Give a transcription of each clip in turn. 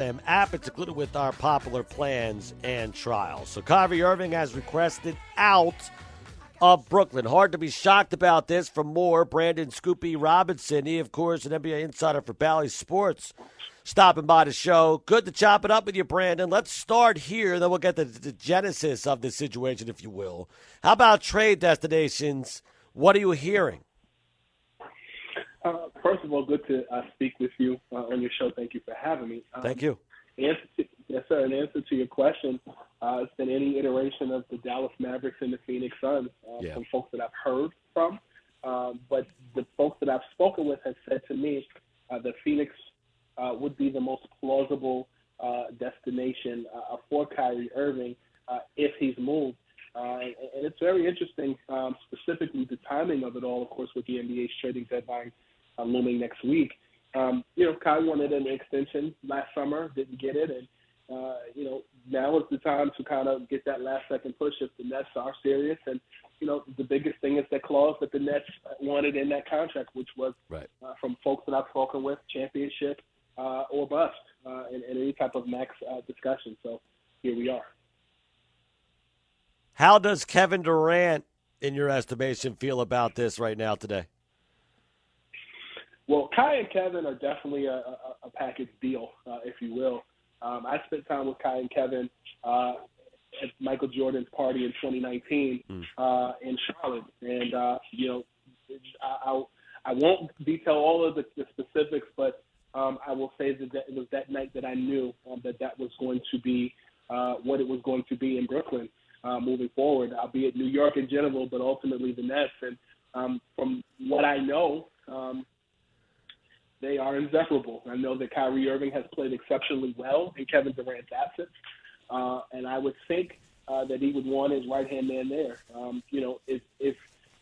App. It's included with our popular plans and trials. So Kyrie Irving has requested out of Brooklyn. Hard to be shocked about this. For more, Brandon Scoopy Robinson, he, of course, an NBA insider for Bally Sports, stopping by the show. Good to chop it up with you, Brandon. Let's start here, then we'll get the genesis of the situation, if you will. How about trade destinations? What are you hearing? First of all, good to speak with you on your show. Thank you for having me. Thank you. Yes, sir. In answer to your question, it's been any iteration of the Dallas Mavericks and the Phoenix Suns from folks that I've heard from. But the folks that I've spoken with have said to me that Phoenix would be the most plausible destination for Kyrie Irving if he's moved. And it's very interesting, specifically the timing of it all, of course, with the NBA's trading deadline looming next week. Kai wanted an extension last summer, didn't get it, and now is the time to kind of get that last-second push if the Nets are serious. And the biggest thing is that clause that the Nets wanted in that contract, which was from folks that I've spoken with, championship or bust in any type of max discussion. So here we are. How does Kevin Durant, in your estimation, feel about this right now today? Well, Kai and Kevin are definitely a package deal, if you will. I spent time with Kai and Kevin at Michael Jordan's party in 2019 in Charlotte. And, I won't detail all of the specifics, but I will say that it was that night that I knew that was going to be what it was going to be in Brooklyn moving forward, albeit New York in general, but ultimately the Nets. And from what I know, they are inseparable. I know that Kyrie Irving has played exceptionally well in Kevin Durant's absence, and I would think that he would want his right-hand man there. If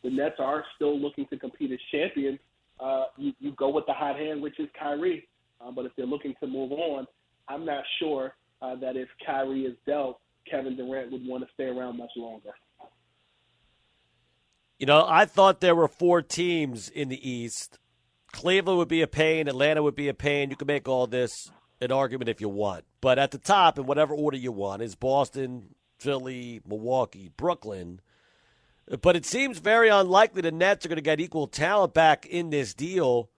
the Nets are still looking to compete as champions, you go with the hot hand, which is Kyrie. But if they're looking to move on, I'm not sure that if Kyrie is dealt, Kevin Durant would want to stay around much longer. I thought there were 4 teams in the East. Cleveland would be a pain. Atlanta would be a pain. You can make all this an argument if you want. But at the top, in whatever order you want, is Boston, Philly, Milwaukee, Brooklyn. But it seems very unlikely the Nets are going to get equal talent back in this deal.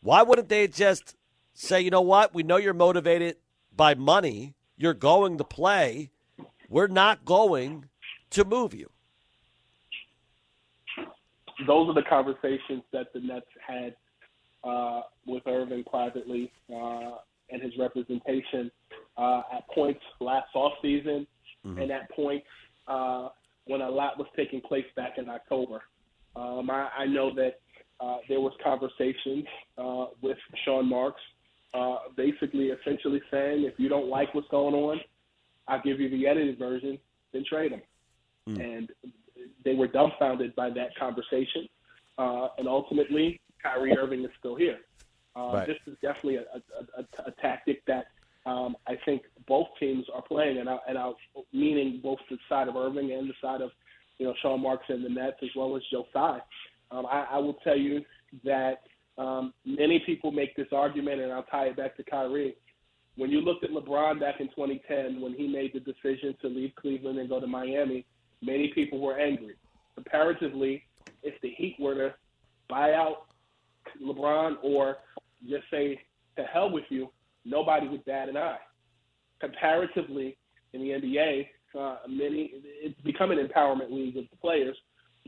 Why wouldn't they just say, you know what, we know you're motivated by money. You're going to play. We're not going to move you. Those are the conversations that the Nets had with Irving privately and his representation at points last offseason and at points when a lot was taking place back in October. I know that there was conversations with Sean Marks essentially saying, if you don't like what's going on, I'll give you the edited version, then trade him. And they were dumbfounded by that conversation. And ultimately, Kyrie Irving is still here. This is definitely a tactic that I think both teams are playing, and I meaning both the side of Irving and the side of Sean Marks and the Nets, as well as Joe Tsai. I will tell you that many people make this argument, and I'll tie it back to Kyrie. When you looked at LeBron back in 2010, when he made the decision to leave Cleveland and go to Miami, many people were angry. Comparatively, if the Heat were to buy out LeBron or just say, to hell with you, nobody would bat an eye. Comparatively, in the NBA, it's become an empowerment league of the players.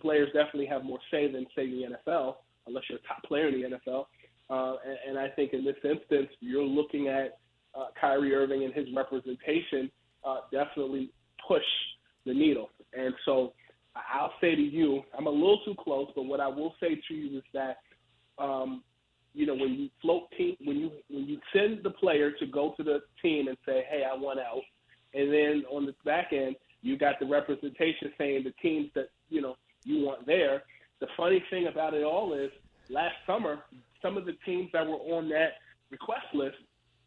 Players definitely have more say than, say, the NFL, unless you're a top player in the NFL. And I think in this instance, you're looking at Kyrie Irving and his representation definitely push the needle. And so I'll say to you, I'm a little too close, but what I will say to you is that, when you when you send the player to go to the team and say, hey, I want out, and then on the back end, you got the representation saying the teams that, you want there. The funny thing about it all is last summer, some of the teams that were on that request list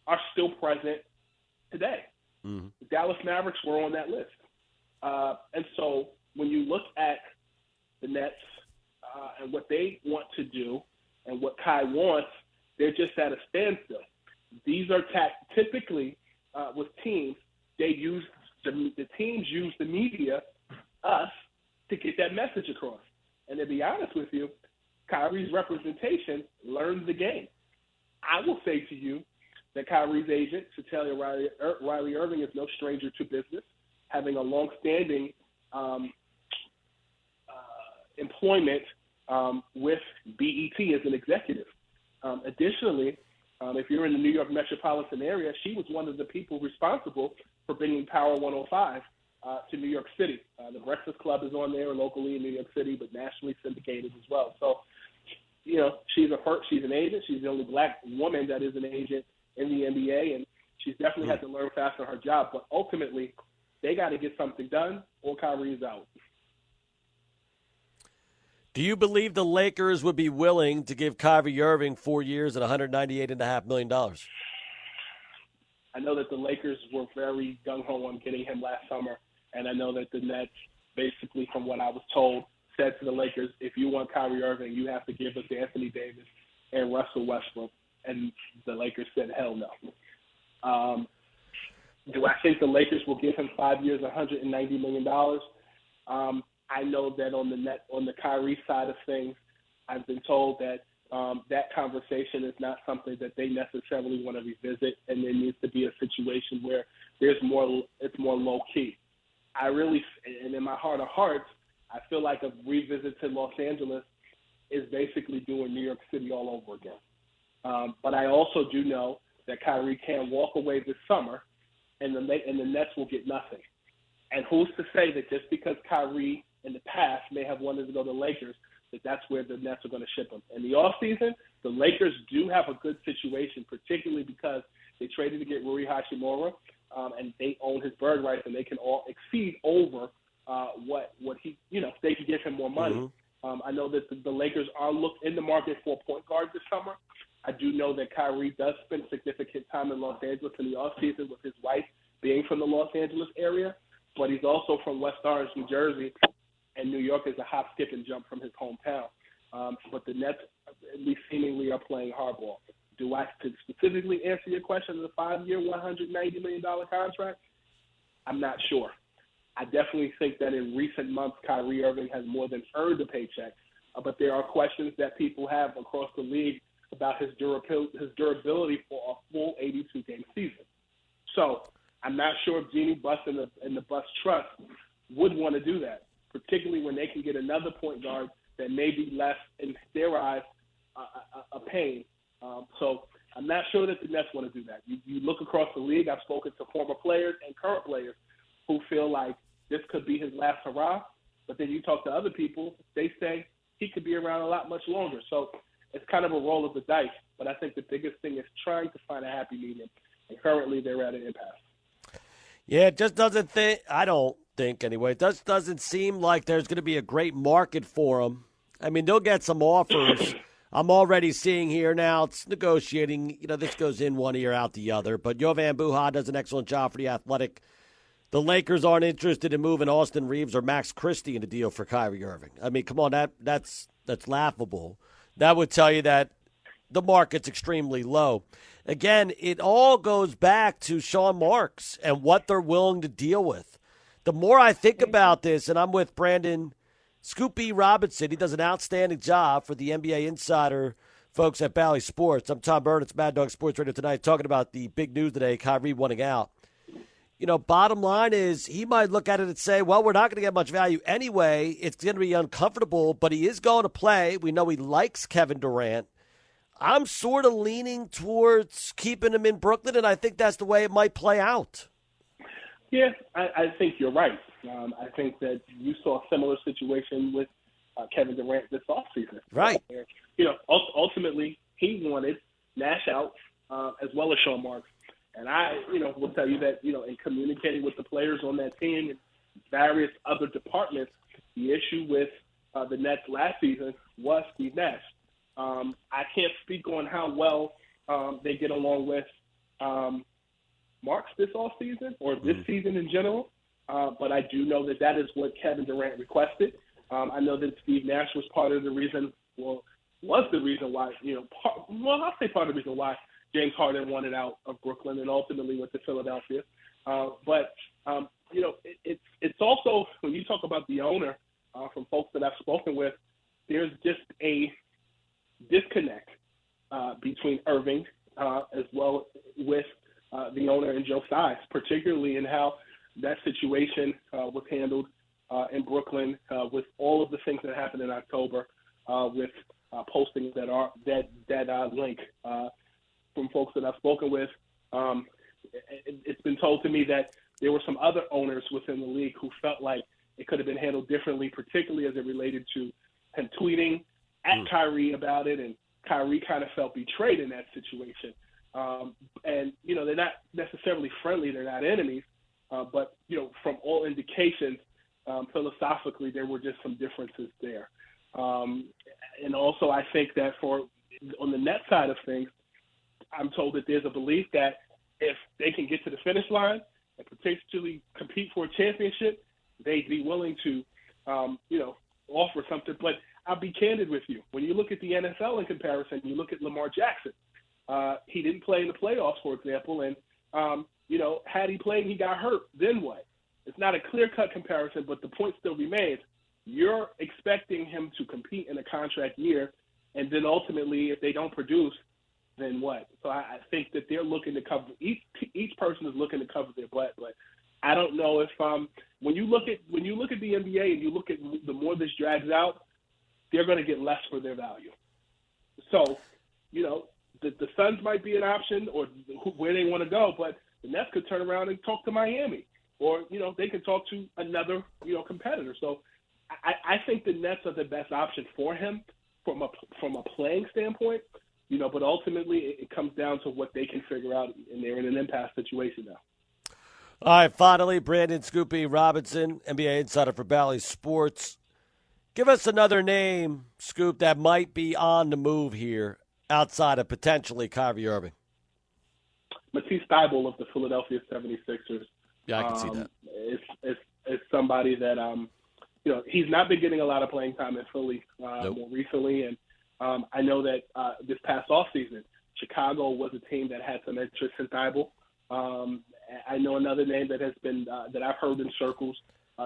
are still present today. The Dallas Mavericks were on that list. And so when you look at the Nets and what they want to do and what Kai wants, they're just at a standstill. these are typically with teams. They use the teams use the media, us, to get that message across. And to be honest with you, Kyrie's representation learned the game. I will say to you that Kyrie's agent, Cecilia Riley Irving, is no stranger to business, having a long-standing employment with BET as an executive. Additionally, if you're in the New York metropolitan area, she was one of the people responsible for bringing Power 105 to New York City. The Breakfast Club is on there locally in New York City, but nationally syndicated as well. So, she's an agent. She's the only black woman that is an agent in the NBA, and she's definitely had to learn fast on her job. But ultimately, they got to get something done, or Kyrie is out. Do you believe the Lakers would be willing to give Kyrie Irving 4 years at $198.5 million? I know that the Lakers were very gung-ho on getting him last summer, and I know that the Nets, basically from what I was told, said to the Lakers, if you want Kyrie Irving, you have to give us Anthony Davis and Russell Westbrook. And the Lakers said, hell no. Do I think the Lakers will give him 5 years, $190 million? I know that on the Kyrie side of things, I've been told that that conversation is not something that they necessarily want to revisit, and there needs to be a situation where it's more low key. And in my heart of hearts, I feel like a revisit to Los Angeles is basically doing New York City all over again. But I also do know that Kyrie can walk away this summer, and the Nets will get nothing. And who's to say that just because Kyrie in the past may have wanted to go to the Lakers, that's where the Nets are going to ship him. In the offseason, the Lakers do have a good situation, particularly because they traded to get Rui Hachimura, and they own his bird rights, and they can all exceed over what he, they can give him more money. Mm-hmm. I know that the Lakers are in the market for a point guard this summer. I do know that Kyrie does spend significant time in Los Angeles in the offseason with his wife being from the Los Angeles area, but he's also from West Orange, New Jersey, and New York is a hop, skip, and jump from his hometown. But the Nets, at least seemingly, are playing hardball. Do I specifically answer your question of the 5-year, $190 million contract? I'm not sure. I definitely think that in recent months, Kyrie Irving has more than earned a paycheck. But there are questions that people have across the league about his durability for a full 82-game season. So I'm not sure if Jeannie Buss and the Buss Trust would want to do that, particularly when they can get another point guard that may be less, in their eyes, a pain. So I'm not sure that the Nets want to do that. You look across the league, I've spoken to former players and current players who feel like this could be his last hurrah, but then you talk to other people, they say he could be around a lot much longer. So it's kind of a roll of the dice, but I think the biggest thing is trying to find a happy medium, and currently they're at an impasse. Yeah, it just doesn't I don't think anyway. It just doesn't seem like there's going to be a great market for him. I mean, they'll get some offers. I'm already seeing here now, it's negotiating. This goes in one ear, out the other. But Jovan Buha does an excellent job for The Athletic. The Lakers aren't interested in moving Austin Reeves or Max Christie in a deal for Kyrie Irving. I mean, come on, that's laughable. That would tell you that the market's extremely low. Again, it all goes back to Sean Marks and what they're willing to deal with. The more I think about this, and I'm with Brandon Scoopy Robinson, he does an outstanding job for the NBA Insider folks at Bally Sports. I'm Tom Byrne. It's Mad Dog Sports Radio tonight, talking about the big news today, Kyrie wanting out. Bottom line is he might look at it and say, well, we're not going to get much value anyway. It's going to be uncomfortable, but he is going to play. We know he likes Kevin Durant. I'm sort of leaning towards keeping him in Brooklyn, and I think that's the way it might play out. Yeah, I think you're right. I think that you saw a similar situation with Kevin Durant this offseason. Right. Ultimately, he wanted Nash out as well as Sean Marks. And I, will tell you that, in communicating with the players on that team and various other departments, the issue with the Nets last season was Steve Nash. I can't speak on how well they get along with Marks this offseason or this season in general, but I do know that is what Kevin Durant requested. I know that Steve Nash was part of the reason, was the reason why, I'll say part of the reason why James Harden wanted out of Brooklyn and ultimately went to Philadelphia. It's also, when you talk about the owner, from folks that I've spoken with, there's just a disconnect between Irving as well with the owner and Joe Tsai, particularly in how that situation was handled in Brooklyn with all of the things that happened in October with postings that link from folks that I've spoken with. It's been told to me that there were some other owners within the league who felt like it could have been handled differently, particularly as it related to him tweeting at Kyrie about it, and Kyrie kind of felt betrayed in that situation. And, they're not necessarily friendly. They're not enemies. But, from all indications, philosophically, there were just some differences there. And also I think that on the net side of things, I'm told that there's a belief that if they can get to the finish line and potentially compete for a championship, they'd be willing to, offer something. But I'll be candid with you. When you look at the NFL in comparison, you look at Lamar Jackson. He didn't play in the playoffs, for example, and, had he played and he got hurt, then what? It's not a clear-cut comparison, but the point still remains. You're expecting him to compete in a contract year, and then ultimately, if they don't produce, then what? So I think that they're looking to cover – each person is looking to cover their butt, but I don't know if when you look at the NBA and you look at the more this drags out, they're going to get less for their value. So, the Suns might be an option or where they want to go, but the Nets could turn around and talk to Miami, or they can talk to another competitor. So I think the Nets are the best option for him from a playing standpoint. But ultimately it comes down to what they can figure out, and they're in an impasse situation now. All right, finally, Brandon Scoopy Robinson, NBA insider for Bally Sports. Give us another name, Scoop, that might be on the move here outside of potentially Kyrie Irving. Matisse Thybulle of the Philadelphia 76ers. Yeah, I can see that. It's somebody that, he's not been getting a lot of playing time in Philly Nope. more recently. And I know that this past offseason, Chicago was a team that had some interest in Thybulle. I know another name that has been that I've heard in circles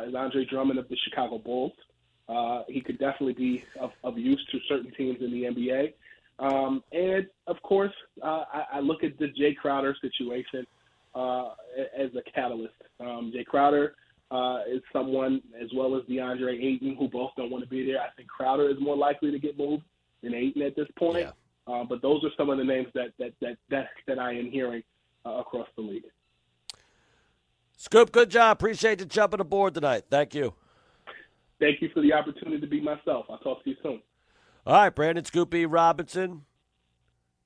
is Andre Drummond of the Chicago Bulls. He could definitely be of use to certain teams in the NBA. And, of course, I look at the Jay Crowder situation as a catalyst. Jay Crowder is someone, as well as DeAndre Ayton, who both don't want to be there. I think Crowder is more likely to get moved than Ayton at this point. Yeah. But those are some of the names that I am hearing across the league. Scoop, good job. Appreciate you jumping aboard tonight. Thank you. Thank you for the opportunity to be myself. I'll talk to you soon. All right, Brandon Scoopy Robinson.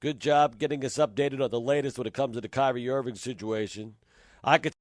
Good job getting us updated on the latest when it comes to the Kyrie Irving situation. I could